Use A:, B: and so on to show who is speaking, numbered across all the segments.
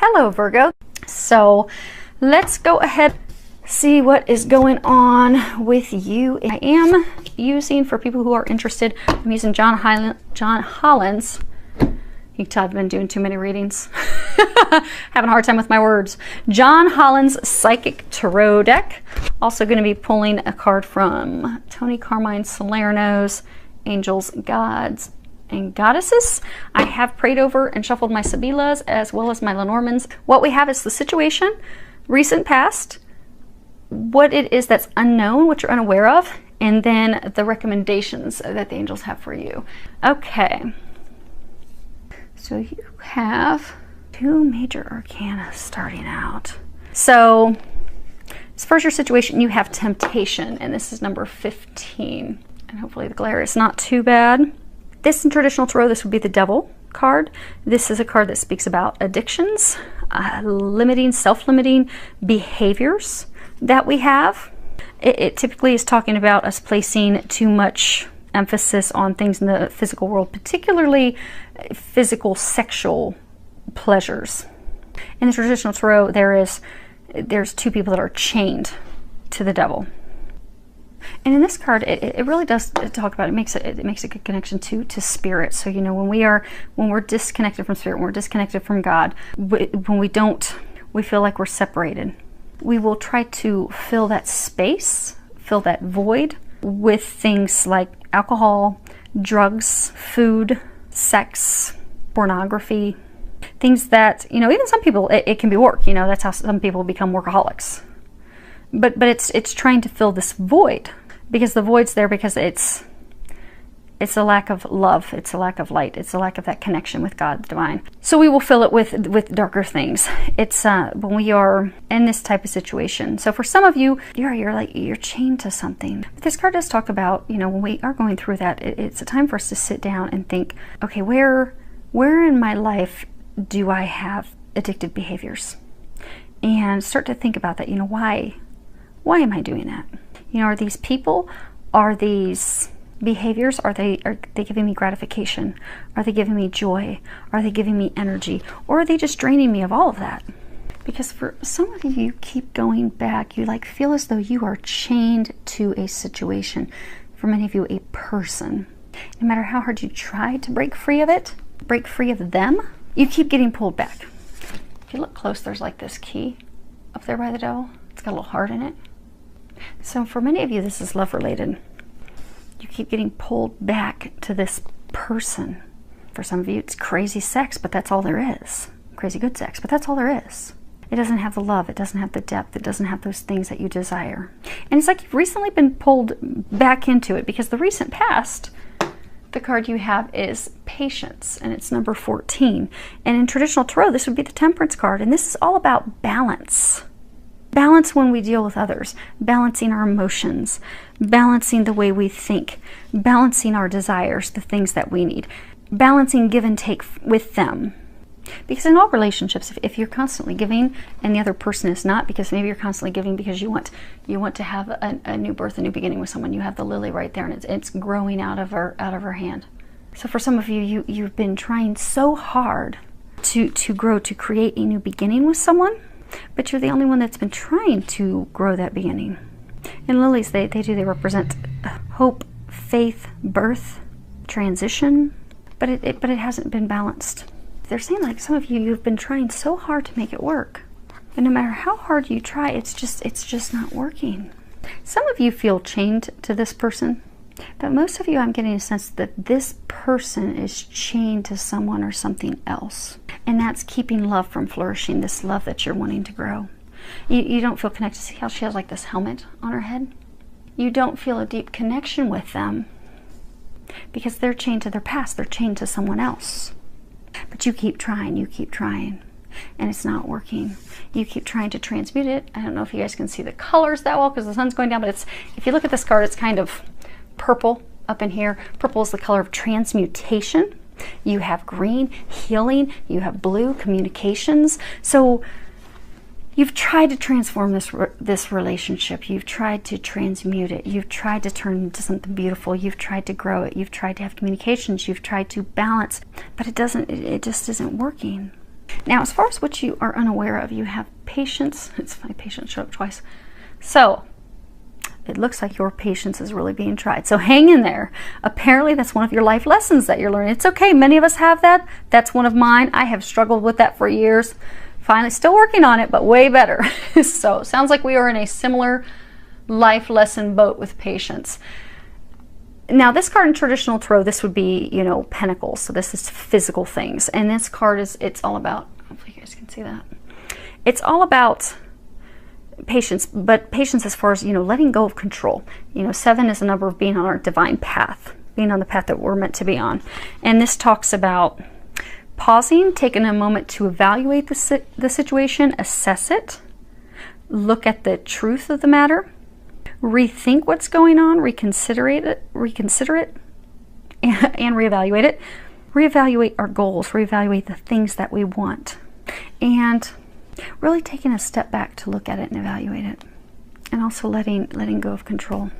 A: Hello, Virgo. So let's go ahead see what is going on with you. I am using, for people who are interested, I'm using John Holland's. You can tell I've been doing too many readings. Having a hard time with my words. John Holland's Psychic Tarot deck. Also going to be pulling a card from Tony Carmine Salerno's Angels, Gods, and Goddesses. I have prayed over and shuffled my Sibylas as well as my Lenormands. What we have is the situation, recent past, what it is that's unknown, what you're unaware of, and then the recommendations that the angels have for you. Okay. So you have two major arcana starting out. So as far as your situation, you have temptation, and this is number 15. And hopefully the glare is not too bad. This in traditional tarot, this would be the Devil card. This is a card that speaks about addictions, limiting, self-limiting behaviors that we have. It typically is talking about us placing too much emphasis on things in the physical world, particularly physical sexual pleasures. In the traditional tarot, there's two people that are chained to the devil. And in this card, it really does talk about, it makes a good connection to spirit. So, you know, when we're disconnected from spirit, when we're disconnected from God, when we feel like we're separated. We will try to fill that space, fill that void with things like alcohol, drugs, food, sex, pornography, things that, you know, even some people, it can be work, you know, that's how some people become workaholics. But it's trying to fill this void, because the void's there because it's a lack of love, it's a lack of light, it's a lack of that connection with God, the divine. So we will fill it with darker things. It's when we are in this type of situation. So for some of you, you're chained to something. But this card does talk about, you know, when we are going through that, it's a time for us to sit down and think, okay, where in my life do I have addictive behaviors? And start to think about that. You know, why am I doing that? You know, are these people? Are these behaviors? Are they giving me gratification? Are they giving me joy? Are they giving me energy? Or are they just draining me of all of that? Because for some of you, you keep going back. You like feel as though you are chained to a situation. For many of you, a person. No matter how hard you try to break free of it, break free of them, you keep getting pulled back. If you look close, there's like this key up there by the devil. It's got a little heart in it. So for many of you, this is love related. You keep getting pulled back to this person. For some of you, it's crazy sex, but that's all there is. Crazy good sex, but that's all there is. It doesn't have the love, it doesn't have the depth, it doesn't have those things that you desire. And it's like you've recently been pulled back into it, because the recent past, the card you have is Patience, and it's number 14. And in traditional tarot, this would be the Temperance card, and this is all about balance. Balance when we deal with others, balancing our emotions, balancing the way we think, balancing our desires, the things that we need, balancing give and take with them. Because in all relationships, if you're constantly giving and the other person is not, because maybe you're constantly giving because you want to have a new birth, a new beginning with someone, you have the lily right there and it's growing out of her hand. So for some of you, you've been trying so hard to grow, to create a new beginning with someone, but you're the only one that's been trying to grow that beginning. And lilies, they represent hope, faith, birth, transition, but it hasn't been balanced. They're saying, like, some of you've been trying so hard to make it work, but no matter how hard you try, it's just not working. Some of you feel chained to this person, but most of you, I'm getting a sense that this person is chained to someone or something else. And that's keeping love from flourishing, this love that you're wanting to grow. You don't feel connected. See how she has like this helmet on her head? You don't feel a deep connection with them because they're chained to their past. They're chained to someone else. But you keep trying, and it's not working. You keep trying to transmute it. I don't know if you guys can see the colors that well because the sun's going down, but if you look at this card, it's kind of purple up in here. Purple is the color of transmutation. You have green, healing. You have blue, communications. So you've tried to transform this relationship. You've tried to transmute it. You've tried to turn it into something beautiful. You've tried to grow it. You've tried to have communications. You've tried to balance, but it just isn't working. Now, as far as what you are unaware of, you have patience. It's funny, patience showed up twice. So it looks like your patience is really being tried. So hang in there. Apparently that's one of your life lessons that you're learning. It's okay. Many of us have that. That's one of mine. I have struggled with that for years. Finally, still working on it, but way better. So sounds like we are in a similar life lesson boat with patience. Now, this card in traditional tarot, this would be, you know, pentacles. So this is physical things. And this card is, it's all about, hopefully you guys can see that. It's all about patience, but patience as far as, you know, letting go of control. You know, 7 is the number of being on our divine path, being on the path that we're meant to be on. And this talks about pausing, taking a moment to evaluate the situation, assess it, look at the truth of the matter, rethink what's going on, reconsider it, and reevaluate it. Reevaluate our goals, reevaluate the things that we want, and really taking a step back to look at it and evaluate it, and also letting go of control.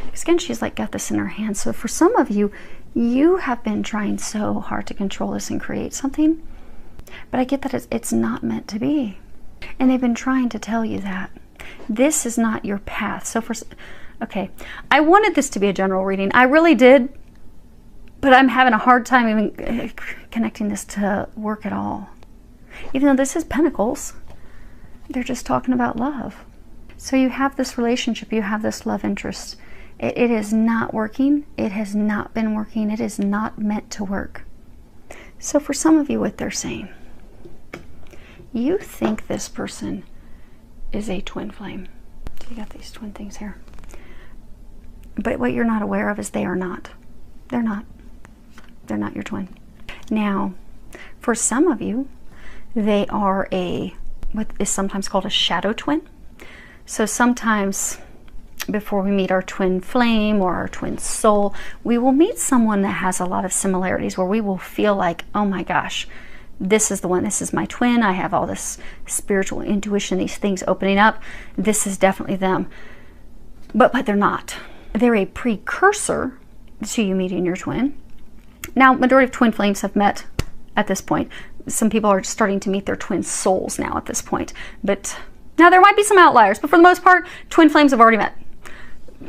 A: Because again, she's like got this in her hand. So for some of you, you have been trying so hard to control this and create something, but I get that it's not meant to be, and they've been trying to tell you that this is not your path. So okay, I wanted this to be a general reading. I really did, but I'm having a hard time even connecting this to work at all. Even though this is Pentacles, they're just talking about love. So you have this relationship, you have this love interest. It is not working. It has not been working. It is not meant to work. So for some of you, what they're saying, you think this person is a twin flame. So you got these twin things here. But what you're not aware of is they are not. They're not. They're not your twin. Now, for some of you, they are what is sometimes called a shadow twin. So sometimes before we meet our twin flame or our twin soul, we will meet someone that has a lot of similarities where we will feel like, oh my gosh, this is the one, this is my twin. I have all this spiritual intuition, these things opening up. This is definitely them. But they're not. They're a precursor to you meeting your twin. Now, majority of twin flames have met at this point. Some people are starting to meet their twin souls now at this point. But now there might be some outliers, but for the most part, twin flames have already met.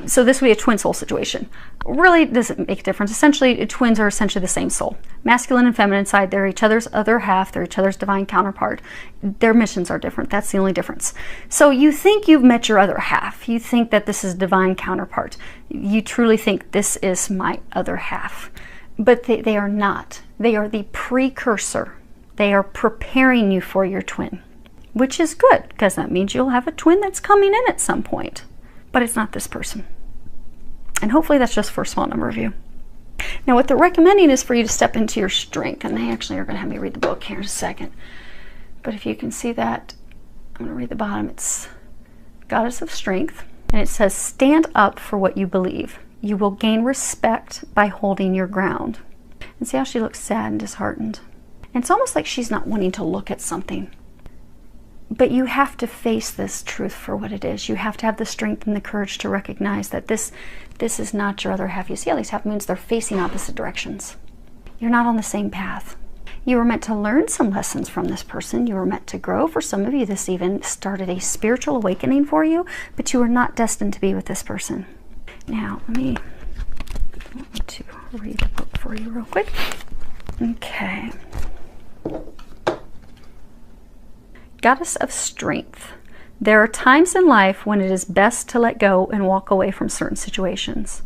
A: So this would be a twin soul situation. Really doesn't make a difference. Essentially, twins are essentially the same soul. Masculine and feminine side, they're each other's other half, they're each other's divine counterpart. Their missions are different. That's the only difference. So you think you've met your other half. You think that this is divine counterpart. You truly think this is my other half. But they are not. They are the precursor. They are preparing you for your twin, which is good because that means you'll have a twin that's coming in at some point. But it's not this person. And hopefully that's just for a small number of you. Now what they're recommending is for you to step into your strength. And they actually are going to have me read the book here in a second. But if you can see that, I'm going to read the bottom. It's Goddess of Strength. And it says, stand up for what you believe. You will gain respect by holding your ground. And see how she looks sad and disheartened. And it's almost like she's not wanting to look at something. But you have to face this truth for what it is. You have to have the strength and the courage to recognize that this is not your other half. You see how these half moons, they're facing opposite directions. You're not on the same path. You were meant to learn some lessons from this person. You were meant to grow. For some of you, this even started a spiritual awakening for you, but you were not destined to be with this person. Now, let me to read the book for you real quick. Okay. Goddess of Strength. There are times in life when it is best to let go and walk away from certain situations.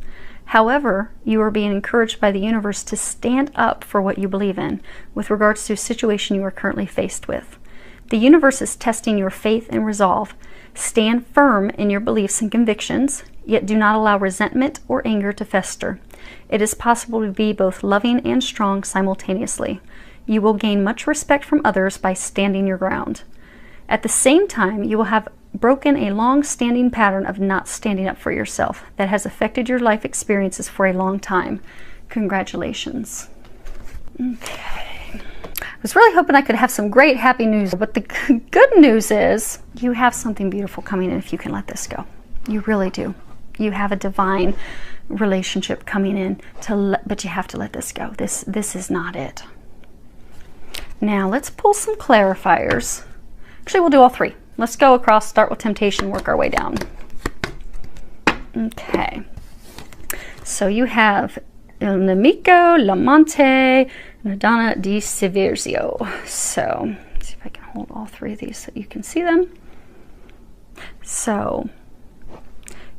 A: However, you are being encouraged by the universe to stand up for what you believe in with regards to a situation you are currently faced with. The universe is testing your faith and resolve. Stand firm in your beliefs and convictions, yet do not allow resentment or anger to fester. It is possible to be both loving and strong simultaneously. You will gain much respect from others by standing your ground. At the same time, you will have broken a long-standing pattern of not standing up for yourself that has affected your life experiences for a long time. Congratulations. Okay. I was really hoping I could have some great happy news, but the good news is you have something beautiful coming in if you can let this go. You really do. You have a divine relationship coming in, but you have to let this go. This is not it. Now let's pull some clarifiers. Actually, we'll do all three. Let's go across, start with temptation, work our way down. Okay. So you have Il Nemico, L'Amante, and Donna di Severzio. So let's see if I can hold all three of these so you can see them. So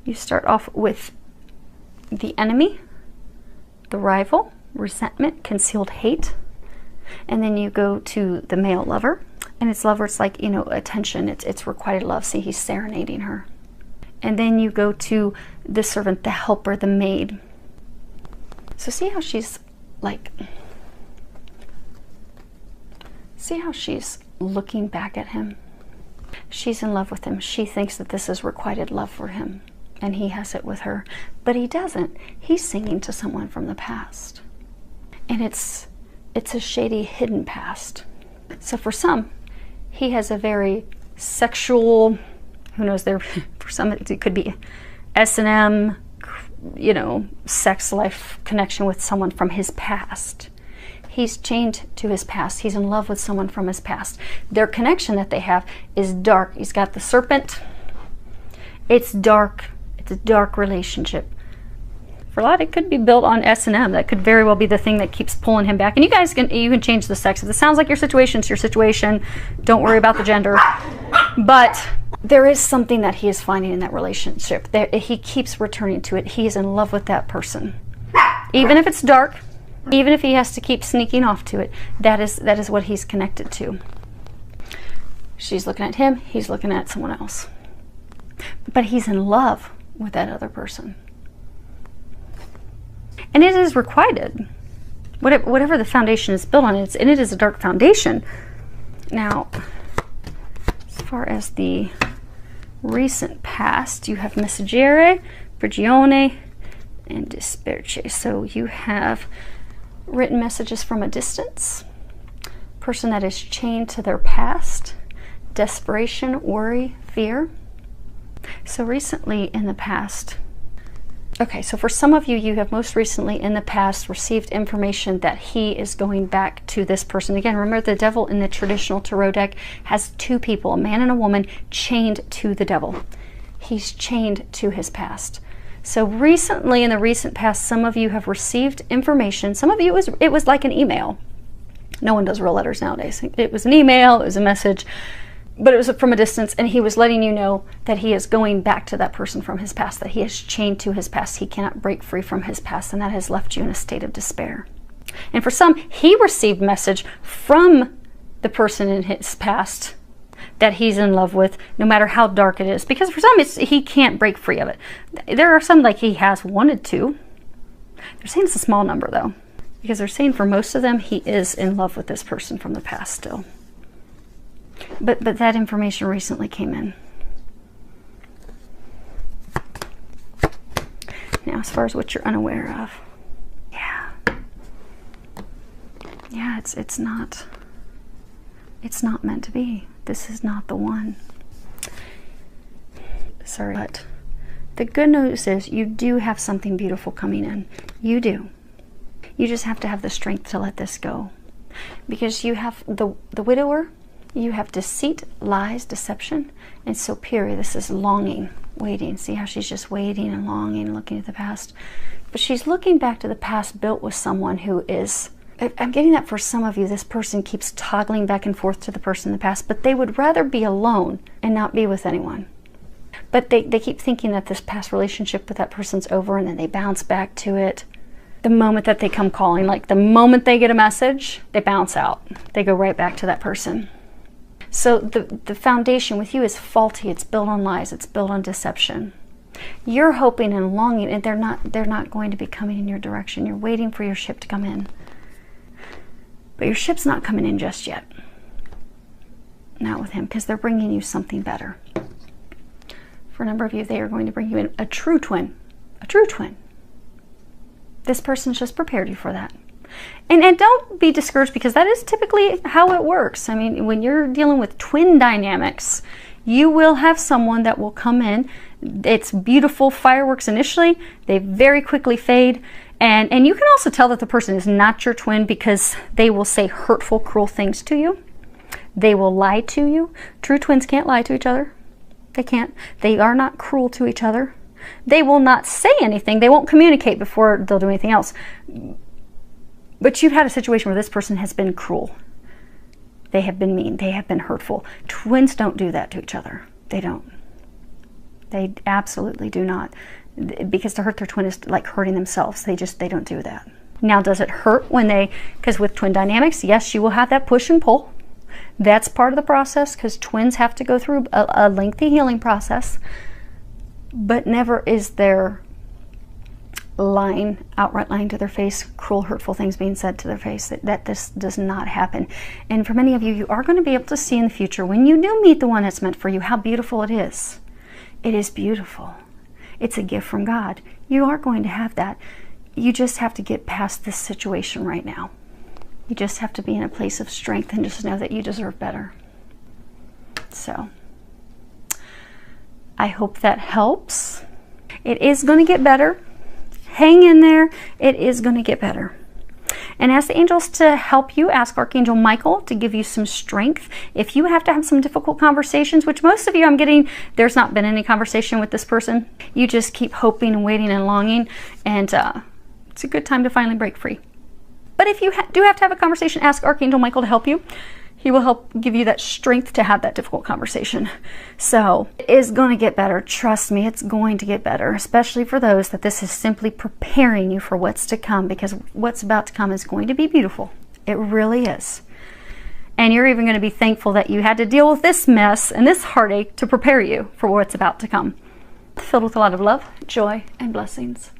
A: you start off with the enemy, the rival, resentment, concealed hate. And then you go to the male lover. And it's lover, it's like, you know, attention. It's requited love. See, he's serenading her. And then you go to the servant, the helper, the maid. So see how she's like, see how she's looking back at him? She's in love with him. She thinks that this is requited love for him. And he has it with her. But he doesn't. He's singing to someone from the past. And it's a shady, hidden past. So for some, he has a very sexual, who knows, there for some it could be S&M, you know, sex life connection with someone from his past. He's chained to his past. He's in love with someone from his past. Their connection that they have is dark. He's got the serpent. It's dark. It's a dark relationship. For a lot, it could be built on S&M. That could very well be the thing that keeps pulling him back. And you guys can change the sex. If it sounds like your situation, it's your situation. Don't worry about the gender. But there is something that he is finding in that relationship. He keeps returning to it. He is in love with that person. Even if it's dark, even if he has to keep sneaking off to it, that is what he's connected to. She's looking at him. He's looking at someone else. But he's in love with that other person. And it is requited. Whatever the foundation is built on, it is a dark foundation. Now, as far as the recent past, you have Messaggere, Prigione, and Disperce. So you have written messages from a distance, person that is chained to their past, desperation, worry, fear. So recently in the past, okay, so for some of you, you have most recently in the past received information that he is going back to this person. Again, remember the devil in the traditional tarot deck has two people, a man and a woman, chained to the devil. He's chained to his past. So recently, in the recent past, some of you have received information. Some of you, it was like an email. No one does real letters nowadays. It was an email, it was a message, but it was from a distance, and he was letting you know that he is going back to that person from his past, that he is chained to his past. He cannot break free from his past, and that has left you in a state of despair. And for some, he received message from the person in his past that he's in love with, no matter how dark it is. Because for some, he can't break free of it. There are some like he has wanted to. They're saying it's a small number, though, because they're saying for most of them, he is in love with this person from the past still. But that information recently came in. Now, as far as what you're unaware of, yeah, it's not meant to be. This is not the one. Sorry, but the good news is you do have something beautiful coming in. You do. You just have to have the strength to let this go, because you have the widower. You have deceit, lies, deception, and so pure. This is longing, waiting. See how she's just waiting and longing, looking at the past. But she's looking back to the past built with someone who is, I'm getting that for some of you, this person keeps toggling back and forth to the person in the past, but they would rather be alone and not be with anyone. But they keep thinking that this past relationship with that person's over, and then they bounce back to it. The moment that they come calling, like the moment they get a message, they bounce out. They go right back to that person. So the foundation with you is faulty. It's built on lies. It's built on deception. You're hoping and longing, and they're not going to be coming in your direction. You're waiting for your ship to come in. But your ship's not coming in just yet. Not with him, because they're bringing you something better. For a number of you, they are going to bring you in a true twin. A true twin. This person's just prepared you for that. And don't be discouraged, because that is typically how it works. I mean, when you're dealing with twin dynamics, you will have someone that will come in. It's beautiful fireworks initially. They very quickly fade, And you can also tell that the person is not your twin because they will say hurtful, cruel things to you. They will lie to you. True twins can't lie to each other. They can't. They are not cruel to each other. They will not say anything. They won't communicate before they'll do anything else. But you've had a situation where this person has been cruel. They have been mean. They have been hurtful. Twins don't do that to each other. They don't. They absolutely do not. Because to hurt their twin is like hurting themselves. They don't do that. Now, does it hurt when because with twin dynamics, yes, you will have that push and pull. That's part of the process because twins have to go through a lengthy healing process. But never is there outright lying to their face, cruel, hurtful things being said to their face. That this does not happen. And for many of you, you are going to be able to see in the future, when you do meet the one that's meant for you, how beautiful it is. It is beautiful. It's a gift from God. You are going to have that. You just have to get past this situation right now. You just have to be in a place of strength and just know that you deserve better. So, I hope that helps. It is going to get better. Hang in there. It is going to get better. And ask the angels to help you. Ask Archangel Michael to give you some strength. If you have to have some difficult conversations, which most of you I'm getting, there's not been any conversation with this person. You just keep hoping and waiting and longing. And it's a good time to finally break free. But if you do have to have a conversation, ask Archangel Michael to help you. He will help give you that strength to have that difficult conversation. So it is going to get better. Trust me, it's going to get better, especially for those that this is simply preparing you for what's to come, because what's about to come is going to be beautiful. It really is. And you're even going to be thankful that you had to deal with this mess and this heartache to prepare you for what's about to come. Filled with a lot of love, joy, and blessings.